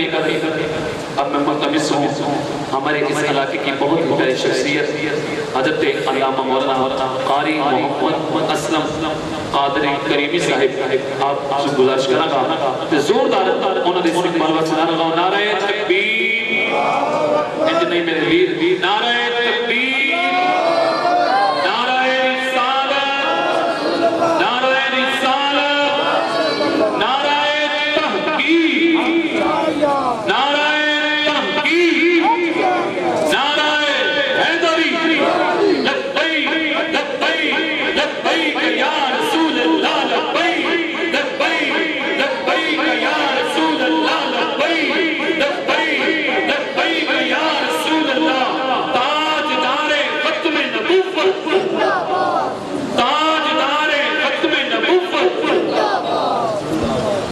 کرنے کا اب میں ملتمس ہوں ہمارے اس علاقے کی بہت ہی بڑی شخصیت حضرت علامہ مولانا قاری محمد اسلم قادری کریمی صاحب آپ سے گزارش کرنا گا زوردار انہوں نے استقبال و سنانا گا نعرہ تکبیر انج نہیں میرے ویر نعرہ تکبیر